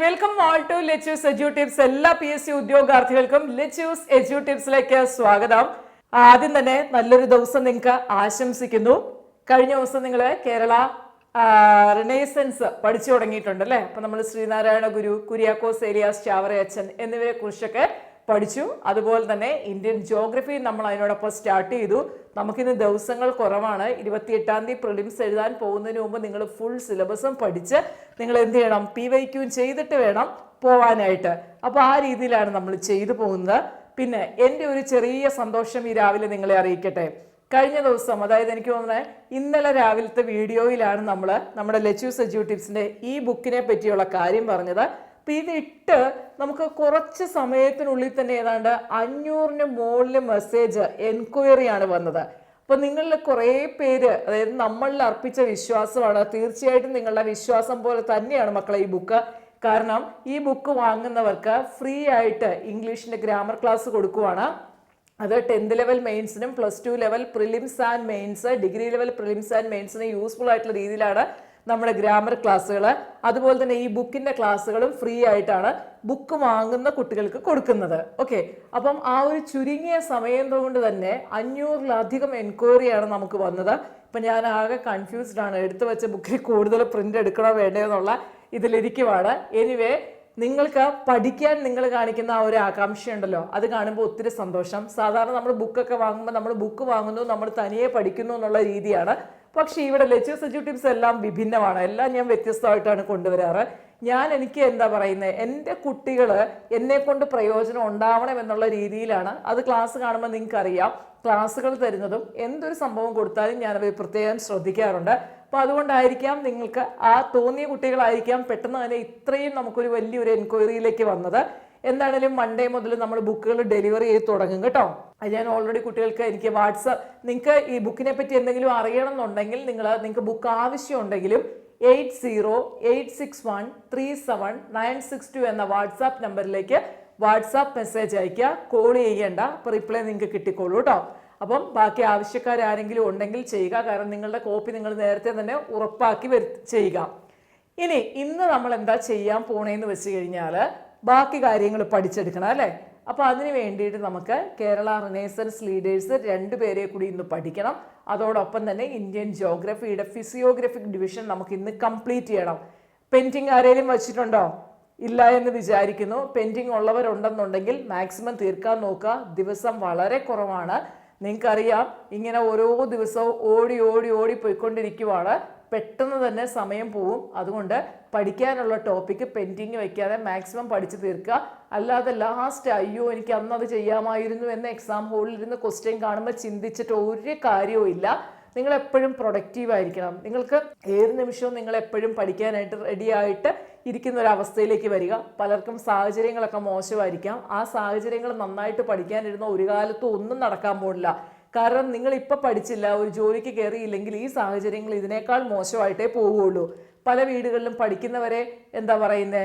Welcome all to Lettuce Edu Tips. എല്ലാ PSC ഉദ്യോഗാർത്ഥികൾക്കും Lettuce Edu ടിപ്സിലേക്ക് സ്വാഗതം. ആദ്യം തന്നെ നല്ലൊരു ദിവസം നിങ്ങൾക്ക് ആശംസിക്കുന്നു. കഴിഞ്ഞ ദിവസം നിങ്ങൾ കേരള റിനൈസൻസ് പഠിച്ചു തുടങ്ങിയിട്ടുണ്ട് അല്ലേ? അപ്പൊ നമ്മൾ ശ്രീനാരായണ ഗുരു, കുര്യാക്കോസ് ഏലിയാസ് ചാവറയച്ചൻ എന്നിവരെ കുറിച്ചൊക്കെ പഠിച്ചു. അതുപോലെ തന്നെ ഇന്ത്യൻ ജോഗ്രഫി നമ്മൾ അതിനോടൊപ്പം സ്റ്റാർട്ട് ചെയ്തു. നമുക്കിന്ന് ദിവസങ്ങൾ കുറവാണ്. 28-ാം തീയതി പ്രിലിംസ് എഴുതാൻ പോകുന്നതിന് മുമ്പ് നിങ്ങൾ ഫുൾ സിലബസും പഠിച്ച് നിങ്ങൾ എന്ത് ചെയ്യണം, PYQ ചെയ്തിട്ട് വേണം പോവാനായിട്ട്. അപ്പോൾ ആ രീതിയിലാണ് നമ്മൾ ചെയ്തു പോകുന്നത്. പിന്നെ എൻ്റെ ഒരു ചെറിയ സന്തോഷം ഈ രാവിലെ നിങ്ങളെ അറിയിക്കട്ടെ. കഴിഞ്ഞ ദിവസം, അതായത് എനിക്ക് തോന്നുന്നത് ഇന്നലെ രാവിലത്തെ വീഡിയോയിലാണ് നമ്മൾ നമ്മുടെ ലെറ്റ്യൂസ് എഡ്യൂ ടിപ്സിൻ്റെ ഈ ബുക്കിനെ പറ്റിയുള്ള കാര്യം പറഞ്ഞത്. അപ്പം ഇതിട്ട് നമുക്ക് കുറച്ച് സമയത്തിനുള്ളിൽ തന്നെ ഏതാണ്ട് 500-ന് മുകളിൽ മെസ്സേജ് എൻക്വയറിയാണ് വന്നത്. അപ്പം നിങ്ങളിൽ കുറേ പേര്, അതായത് നമ്മളിൽ അർപ്പിച്ച വിശ്വാസമാണ്. തീർച്ചയായിട്ടും നിങ്ങളുടെ വിശ്വാസം പോലെ തന്നെയാണ് മക്കളെ ഈ ബുക്ക്. കാരണം ഈ ബുക്ക് വാങ്ങുന്നവർക്ക് ഫ്രീ ആയിട്ട് ഇംഗ്ലീഷിൻ്റെ ഗ്രാമർ ക്ലാസ് കൊടുക്കുവാണ്. അത് 10th ലെവൽ മെയിൻസിനും +2 level prelims and mains, degree level prelims and മെയിൻസിന് യൂസ്ഫുൾ ആയിട്ടുള്ള രീതിയിലാണ് നമ്മുടെ ഗ്രാമർ ക്ലാസ്സുകൾ. അതുപോലെ തന്നെ ഈ ബുക്കിൻ്റെ ക്ലാസ്സുകളും ഫ്രീ ആയിട്ടാണ് ബുക്ക് വാങ്ങുന്ന കുട്ടികൾക്ക് കൊടുക്കുന്നത്. ഓക്കെ, അപ്പം ആ ഒരു ചുരുങ്ങിയ സമയം കൊണ്ട് തന്നെ 500-ലധികം എൻക്വയറിയാണ് നമുക്ക് വന്നത്. ഇപ്പം ഞാൻ ആകെ കൺഫ്യൂസ്ഡ് ആണ്. എടുത്തു വെച്ച ബുക്കിൽ കൂടുതൽ പ്രിൻ്റ് എടുക്കണോ വേണ്ടയോ എന്നുള്ള ഇതിലിരിക്കുവാണ്. എനിവേ, നിങ്ങൾക്ക് പഠിക്കാൻ നിങ്ങൾ കാണിക്കുന്ന ആ ഒരു ആകാംക്ഷയുണ്ടല്ലോ, അത് കാണുമ്പോൾ ഒത്തിരി സന്തോഷം. സാധാരണ നമ്മൾ ബുക്കൊക്കെ വാങ്ങുമ്പോൾ നമ്മൾ ബുക്ക് വാങ്ങുന്നു, നമ്മൾ തനിയെ പഠിക്കുന്നു എന്നുള്ള രീതിയാണ്. പക്ഷേ ഇവിടെ ലെറ്റ്യൂസ് എഡ്യൂ ടിപ്സ് എല്ലാം വിഭിന്നമാണ്. എല്ലാം ഞാൻ വ്യത്യസ്തമായിട്ടാണ് കൊണ്ടുവരാറ്. എനിക്ക് എന്താ പറയുന്നത്, എൻ്റെ കുട്ടികൾ എന്നെ കൊണ്ട് പ്രയോജനം ഉണ്ടാവണം എന്നുള്ള രീതിയിലാണ്. അത് ക്ലാസ് കാണുമ്പോൾ നിങ്ങൾക്കറിയാം, ക്ലാസ്സുകൾ തരുന്നതും എന്തൊരു സംഭവം കൊടുത്താലും ഞാനത് പ്രത്യേകം ശ്രദ്ധിക്കാറുണ്ട്. അപ്പോൾ അതുകൊണ്ടായിരിക്കാം നിങ്ങൾക്ക് ആ തോന്നിയ കുട്ടികളായിരിക്കാം പെട്ടെന്ന് തന്നെ ഇത്രയും നമുക്കൊരു വലിയൊരു എൻക്വയറിയിലേക്ക് വന്നത്. എന്താണെങ്കിലും മൺഡേ മുതൽ നമ്മൾ ബുക്കുകൾ ഡെലിവറി ചെയ്ത് തുടങ്ങും കേട്ടോ. അത് ഞാൻ ഓൾറെഡി കുട്ടികൾക്ക് എനിക്ക് നിങ്ങൾക്ക് ഈ ബുക്കിനെ പറ്റി എന്തെങ്കിലും അറിയണം എന്നുണ്ടെങ്കിൽ നിങ്ങൾക്ക് ബുക്ക് ആവശ്യമുണ്ടെങ്കിലും 8086137962 എന്ന വാട്സാപ്പ് നമ്പറിലേക്ക് വാട്സാപ്പ് മെസ്സേജ് അയക്കുക. കോൾ ചെയ്യേണ്ട, അപ്പോൾ റിപ്ലൈ നിങ്ങൾക്ക് കിട്ടിക്കോളൂ കേട്ടോ. അപ്പം ബാക്കി ആവശ്യക്കാരെങ്കിലും ഉണ്ടെങ്കിൽ ചെയ്യുക. കാരണം നിങ്ങളുടെ കോപ്പി നിങ്ങൾ നേരത്തെ തന്നെ ഉറപ്പാക്കി ചെയ്യുക. ഇന്ന് നമ്മൾ എന്താ ചെയ്യാൻ പോണേന്ന് വെച്ച് കഴിഞ്ഞാൽ ബാക്കി കാര്യങ്ങൾ പഠിച്ചെടുക്കണം അല്ലേ? അപ്പോൾ അതിന് വേണ്ടിയിട്ട് നമുക്ക് കേരള റിനൈസൻസ് ലീഡേഴ്സ് 2 പേരെ കൂടി ഇന്ന് പഠിക്കണം. അതോടൊപ്പം തന്നെ ഇന്ത്യൻ ജോഗ്രഫിയുടെ ഫിസിയോഗ്രഫിക് ഡിവിഷൻ നമുക്ക് ഇന്ന് കംപ്ലീറ്റ് ചെയ്യണം. പെൻഡിങ് ആരെങ്കിലും വെച്ചിട്ടുണ്ടോ? ഇല്ല എന്ന് വിചാരിക്കുന്നു. പെൻഡിങ് ഉള്ളവരുണ്ടെന്നുണ്ടെങ്കിൽ മാക്സിമം തീർക്കാൻ നോക്കുക. ദിവസം വളരെ കുറവാണ്. നിങ്ങൾക്കറിയാം, ഇങ്ങനെ ഓരോ ദിവസവും ഓടി ഓടി ഓടി പോയിക്കൊണ്ടിരിക്കുവാണ്. പെട്ടെന്ന് തന്നെ സമയം പോവും. അതുകൊണ്ട് പഠിക്കാനുള്ള ടോപ്പിക്ക് പെൻഡിങ് വയ്ക്കാതെ മാക്സിമം പഠിച്ചു തീർക്കുക. അല്ലാതെ ലാസ്റ്റ് അയ്യോ എനിക്ക് അന്നത് ചെയ്യാമായിരുന്നു എന്ന് എക്സാം ഹോളിൽ ഇരുന്ന് ക്വസ്റ്റ്യൻ കാണുമ്പോൾ ചിന്തിച്ചിട്ട് ഒരു കാര്യവും ഇല്ല. നിങ്ങൾ എപ്പോഴും പ്രൊഡക്റ്റീവ് ആയിരിക്കണം. നിങ്ങൾക്ക് ഏത് നിമിഷവും നിങ്ങൾ എപ്പോഴും പഠിക്കാനായിട്ട് റെഡി ആയിട്ട് ഇരിക്കുന്ന ഒരു അവസ്ഥയിലേക്ക് വരിക. പലർക്കും സാഹചര്യങ്ങളൊക്കെ മോശമായിരിക്കാം. ആ സാഹചര്യങ്ങൾ നന്നായിട്ട് പഠിക്കാനിരുന്ന ഒരു കാലത്തും ഒന്നും നടക്കാൻ പോകില്ല. കാരണം നിങ്ങൾ ഇപ്പം പഠിച്ചില്ല, ഒരു ജോലിക്ക് കയറിയില്ലെങ്കിൽ ഈ സാഹചര്യങ്ങൾ ഇതിനേക്കാൾ മോശമായിട്ടേ പോവുകയുള്ളൂ. പല വീടുകളിലും പഠിക്കുന്നവരെ എന്താ പറയുന്നത്,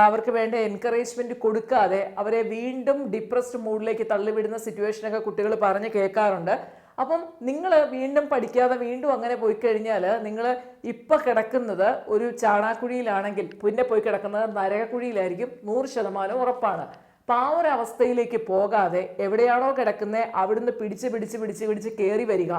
അവർക്ക് വേണ്ട എൻകറേജ്മെൻറ്റ് കൊടുക്കാതെ അവരെ വീണ്ടും ഡിപ്രസ്ഡ് മൂഡിലേക്ക് തള്ളിവിടുന്ന സിറ്റുവേഷനൊക്കെ കുട്ടികൾ പറഞ്ഞ് കേൾക്കാറുണ്ട്. അപ്പം നിങ്ങൾ വീണ്ടും പഠിക്കാതെ വീണ്ടും അങ്ങനെ പോയി കഴിഞ്ഞാൽ നിങ്ങൾ ഇപ്പം കിടക്കുന്നത് ഒരു ചാണാക്കുഴിയിലാണെങ്കിൽ പിന്നെ പോയി കിടക്കുന്നത് നരകക്കുഴിയിലായിരിക്കും. 100% ഉറപ്പാണ്. അപ്പം ആ ഒരു അവസ്ഥയിലേക്ക് പോകാതെ എവിടെയാണോ കിടക്കുന്നത് അവിടുന്ന് പിടിച്ച് കയറി വരിക.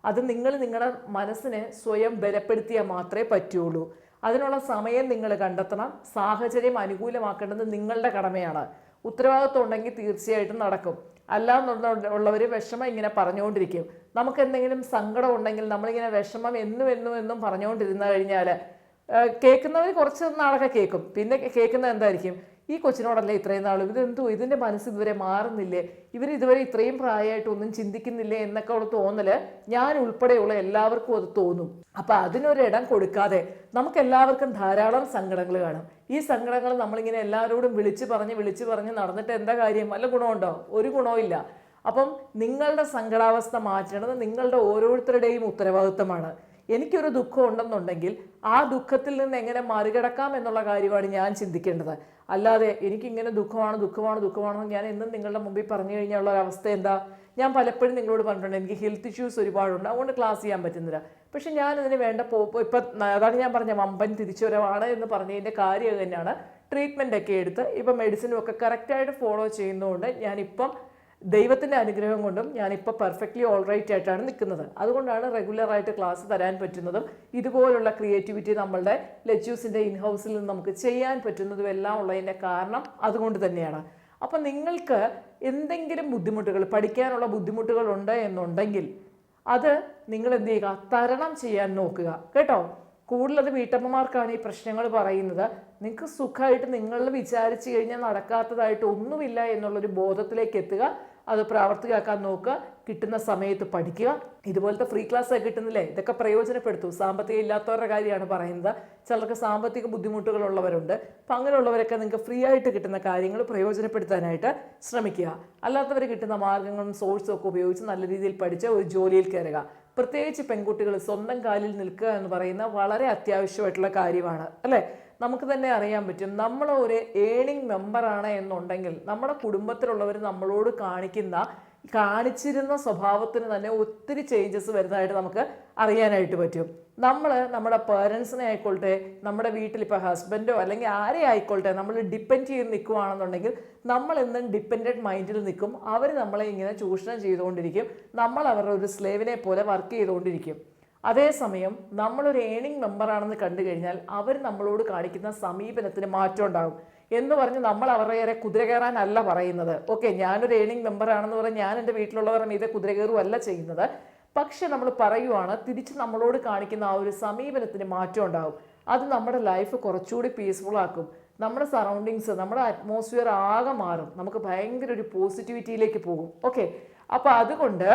അത് നിങ്ങൾ നിങ്ങളുടെ മനസ്സിനെ സ്വയം ബലപ്പെടുത്തിയാൽ മാത്രമേ പറ്റുള്ളൂ. അതിനുള്ള സമയം നിങ്ങൾ കണ്ടെത്തണം. സാഹചര്യം അനുകൂലമാക്കേണ്ടത് നിങ്ങളുടെ കടമയാണ്. ഉത്തരവാദിത്വം ഉണ്ടെങ്കിൽ തീർച്ചയായിട്ടും നടക്കും. അല്ലാന്നുള്ളവർ വിഷമം ഇങ്ങനെ പറഞ്ഞുകൊണ്ടിരിക്കും. നമുക്ക് എന്തെങ്കിലും സങ്കടം ഉണ്ടെങ്കിൽ നമ്മളിങ്ങനെ വിഷമം എന്നും പറഞ്ഞുകൊണ്ടിരുന്നു കഴിഞ്ഞാൽ കേൾക്കുന്നവർ കുറച്ച് നാളൊക്കെ കേൾക്കും. പിന്നെ കേൾക്കുന്നത് എന്തായിരിക്കും, ഈ കൊച്ചിനോടല്ലേ ഇത്രയും നാളും, ഇതിൻ്റെ മനസ്സ് ഇതുവരെ മാറുന്നില്ലേ, ഇതുവരെ ഇത്രയും പ്രായമായിട്ട് ഒന്നും ചിന്തിക്കുന്നില്ലേ എന്നൊക്കെ ഉള്ള തോന്നല് ഞാൻ ഉൾപ്പെടെയുള്ള എല്ലാവർക്കും അത് തോന്നും. അപ്പം അതിനൊരിടം കൊടുക്കാതെ നമുക്ക് എല്ലാവർക്കും ധാരാളം സങ്കടങ്ങൾ കാണും. ഈ സങ്കടങ്ങൾ നമ്മളിങ്ങനെ എല്ലാവരോടും വിളിച്ച് പറഞ്ഞ് നടന്നിട്ട് എന്താ കാര്യം? വല്ല ഗുണമുണ്ടോ? ഒരു ഗുണവും ഇല്ല. അപ്പം നിങ്ങളുടെ സങ്കടാവസ്ഥ മാറ്റേണ്ടത് നിങ്ങളുടെ ഓരോരുത്തരുടെയും ഉത്തരവാദിത്തമാണ്. എനിക്കൊരു ദുഃഖം ഉണ്ടെന്നുണ്ടെങ്കിൽ ആ ദുഃഖത്തിൽ നിന്ന് എങ്ങനെ മറികടക്കാം എന്നുള്ള കാര്യമാണ് ഞാൻ ചിന്തിക്കേണ്ടത്. അല്ലാതെ എനിക്കിങ്ങനെ ദുഃഖമാണെന്ന് ഞാൻ എന്നും നിങ്ങളുടെ മുമ്പിൽ പറഞ്ഞു കഴിഞ്ഞുള്ള ഒരവസ്ഥ എന്താ? ഞാൻ പലപ്പോഴും നിങ്ങളോട് പറഞ്ഞിട്ടുണ്ട്, എനിക്ക് ഹെൽത്ത് ഇഷ്യൂസ് ഒരുപാടുണ്ട്, അതുകൊണ്ട് ക്ലാസ് ചെയ്യാൻ പറ്റുന്നില്ല. പക്ഷെ ഞാൻ അതിന് വേണ്ട ഇപ്പം അതാണ് ഞാൻ പറഞ്ഞ വമ്പൻ തിരിച്ചുവരവാണ് എന്ന് പറഞ്ഞതിൻ്റെ കാര്യം തന്നെയാണ്. ട്രീറ്റ്മെൻ്റ് ഒക്കെ എടുത്ത് ഇപ്പം മെഡിസിനും ഒക്കെ കറക്റ്റായിട്ട് ഫോളോ ചെയ്യുന്നതുകൊണ്ട് ഞാനിപ്പം ദൈവത്തിൻ്റെ അനുഗ്രഹം കൊണ്ടും ഞാനിപ്പോൾ പെർഫെക്റ്റ്ലി ഓൾ റൈറ്റ് ആയിട്ടാണ് നിൽക്കുന്നത്. അതുകൊണ്ടാണ് റെഗുലറായിട്ട് ക്ലാസ് തരാൻ പറ്റുന്നതും ഇതുപോലുള്ള ക്രിയേറ്റിവിറ്റി നമ്മളുടെ ലെറ്റ്യൂസിൻ്റെ ഇൻഹൗസിൽ നിന്ന് നമുക്ക് ചെയ്യാൻ പറ്റുന്നതും എല്ലാം ഉള്ളതിൻ്റെ കാരണം അതുകൊണ്ട് തന്നെയാണ്. അപ്പം നിങ്ങൾക്ക് എന്തെങ്കിലും ബുദ്ധിമുട്ടുകൾ, പഠിക്കാനുള്ള ബുദ്ധിമുട്ടുകൾ ഉണ്ട് എന്നുണ്ടെങ്കിൽ അത് നിങ്ങൾ എന്ത് ചെയ്യുക, തരണം ചെയ്യാൻ നോക്കുക കേട്ടോ. കൂടുതലത് വീട്ടമ്മമാർക്കാണ് ഈ പ്രശ്നങ്ങൾ പറയുന്നത്. നിങ്ങൾക്ക് സുഖമായിട്ട് നിങ്ങൾ വിചാരിച്ചു കഴിഞ്ഞാൽ നടക്കാത്തതായിട്ട് ഒന്നുമില്ല എന്നുള്ളൊരു ബോധത്തിലേക്ക് എത്തുക, അത് പ്രാവർത്തികമാക്കാൻ നോക്കുക, കിട്ടുന്ന സമയത്ത് പഠിക്കുക. ഇതുപോലത്തെ ഫ്രീ ക്ലാസ് ഒക്കെ കിട്ടുന്നില്ലേ, ഇതൊക്കെ പ്രയോജനപ്പെടുത്തും. സാമ്പത്തികം ഇല്ലാത്തവരുടെ കാര്യമാണ് പറയുന്നത്. ചിലർക്ക് സാമ്പത്തിക ബുദ്ധിമുട്ടുകളുള്ളവരുണ്ട്. അപ്പം അങ്ങനെയുള്ളവരൊക്കെ നിങ്ങൾക്ക് ഫ്രീ ആയിട്ട് കിട്ടുന്ന കാര്യങ്ങൾ പ്രയോജനപ്പെടുത്താനായിട്ട് ശ്രമിക്കുക. അല്ലാത്തവർ കിട്ടുന്ന മാർഗ്ഗങ്ങളും സോഴ്സും ഒക്കെ ഉപയോഗിച്ച് നല്ല രീതിയിൽ പഠിച്ച് ഒരു ജോലിയിൽ കയറുക. പ്രത്യേകിച്ച് പെൺകുട്ടികൾ സ്വന്തം കാലിൽ നിൽക്കുക എന്ന് പറയുന്ന വളരെ അത്യാവശ്യമായിട്ടുള്ള കാര്യമാണ് അല്ലേ. നമുക്ക് തന്നെ അറിയാൻ പറ്റും, നമ്മൾ ഒരു ഏണിംഗ് മെമ്പറാണ് എന്നുണ്ടെങ്കിൽ നമ്മുടെ കുടുംബത്തിലുള്ളവർ നമ്മളോട് കാണിച്ചിരുന്ന സ്വഭാവത്തിന് തന്നെ ഒത്തിരി ചേഞ്ചസ് വരുന്നതായിട്ട് നമുക്ക് അറിയാനായിട്ട് പറ്റും. നമ്മൾ നമ്മുടെ പേരൻസിനെ ആയിക്കോട്ടെ, നമ്മുടെ വീട്ടിൽ ഇപ്പോൾ ഹസ്ബൻഡോ അല്ലെങ്കിൽ ആരെ ആയിക്കോട്ടെ, നമ്മൾ ഡിപ്പെൻഡ് ചെയ്ത് നിൽക്കുകയാണെന്നുണ്ടെങ്കിൽ നമ്മൾ എന്നും ഡിപ്പെൻഡൻറ്റ് മൈൻഡിൽ നിൽക്കും. അവർ നമ്മളെ ഇങ്ങനെ ചൂഷണം ചെയ്തുകൊണ്ടിരിക്കും. നമ്മൾ അവരുടെ ഒരു സ്ലേവിനെ പോലെ വർക്ക് ചെയ്തുകൊണ്ടിരിക്കും. അതേസമയം നമ്മളൊരു ഏണിംഗ് മെമ്പറാണെന്ന് കണ്ടു കഴിഞ്ഞാൽ അവർ നമ്മളോട് കാണിക്കുന്ന സമീപനത്തിന് മാറ്റം ഉണ്ടാകും. എന്ന് പറഞ്ഞ് നമ്മൾ അവരുടെ കുതിര കയറാനല്ല പറയുന്നത്. ഓക്കെ, ഞാനൊരു ഏണിംഗ് മെമ്പറാണെന്ന് പറഞ്ഞ് ഞാൻ എൻ്റെ വീട്ടിലുള്ളവരുടെ മീതെ കുതിര കയറുമല്ല ചെയ്യുന്നത്. പക്ഷെ നമ്മൾ പറയുവാണ്, തിരിച്ച് നമ്മളോട് കാണിക്കുന്ന ആ ഒരു സമീപനത്തിന് മാറ്റം ഉണ്ടാകും. അത് നമ്മുടെ ലൈഫ് കുറച്ചുകൂടി പീസ്ഫുൾ ആക്കും. നമ്മുടെ സറൗണ്ടിങ്സ്, നമ്മുടെ അറ്റ്മോസ്ഫിയർ ആകെ മാറും. നമുക്ക് ഭയങ്കര ഒരു പോസിറ്റിവിറ്റിയിലേക്ക് പോകും. ഓക്കെ, അപ്പോൾ അതുകൊണ്ട്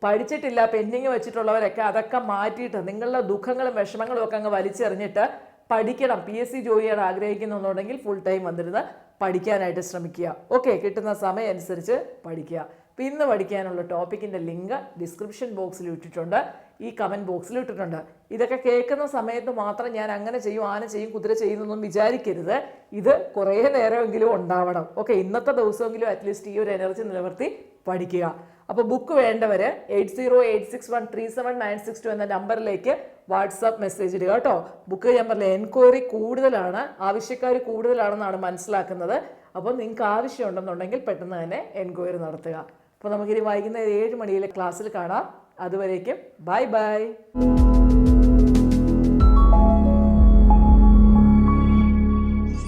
പഠിച്ചിട്ടില്ല പെൻഡിങ് വെച്ചിട്ടുള്ളവരൊക്കെ അതൊക്കെ മാറ്റിയിട്ട് നിങ്ങളുടെ ദുഃഖങ്ങളും വിഷമങ്ങളും ഒക്കെ അങ്ങ് വലിച്ചെറിഞ്ഞിട്ട് പഠിക്കണം. PSC ജോലി ചെയ്യാൻ ആഗ്രഹിക്കുന്നുണ്ടെങ്കിൽ ഫുൾ ടൈം വന്നിരുന്ന് പഠിക്കാനായിട്ട് ശ്രമിക്കുക. ഓക്കെ, കിട്ടുന്ന സമയം അനുസരിച്ച് പഠിക്കുക. അപ്പോൾ ഇന്ന് പഠിക്കാനുള്ള ടോപ്പിക്കിൻ്റെ ലിങ്ക് ഡിസ്ക്രിപ്ഷൻ ബോക്സിൽ ഇട്ടിട്ടുണ്ട്, ഈ കമൻറ്റ് ബോക്സിൽ ഇട്ടിട്ടുണ്ട്. ഇതൊക്കെ കേൾക്കുന്ന സമയത്ത് മാത്രം ഞാൻ അങ്ങനെ ചെയ്യും, ആന ചെയ്യും, കുതിര ചെയ്യുന്നൊന്നും വിചാരിക്കരുത്. ഇത് കുറേ നേരമെങ്കിലും ഉണ്ടാവണം. ഓക്കെ, ഇന്നത്തെ ദിവസമെങ്കിലും അറ്റ്ലീസ്റ്റ് ഈ ഒരു എനർജി നിലനിർത്തി പഠിക്കുക. അപ്പോൾ ബുക്ക് വേണ്ടവർ 8086137962 എന്ന നമ്പറിലേക്ക് വാട്സാപ്പ് മെസ്സേജ് ഇടുക കേട്ടോ. ബുക്ക് നമ്പറിൽ എൻക്വയറി കൂടുതലാണ്, ആവശ്യക്കാർ കൂടുതലാണെന്നാണ് മനസ്സിലാക്കുന്നത്. അപ്പോൾ നിങ്ങൾക്ക് ആവശ്യമുണ്ടെന്നുണ്ടെങ്കിൽ പെട്ടെന്ന് തന്നെ എൻക്വയറി നടത്തുക. അപ്പോൾ നമുക്കിനി വൈകുന്നേരം 7 മണിയിലെ ക്ലാസ്സിൽ കാണാം. അതുവരേക്കും ബൈ ബൈ.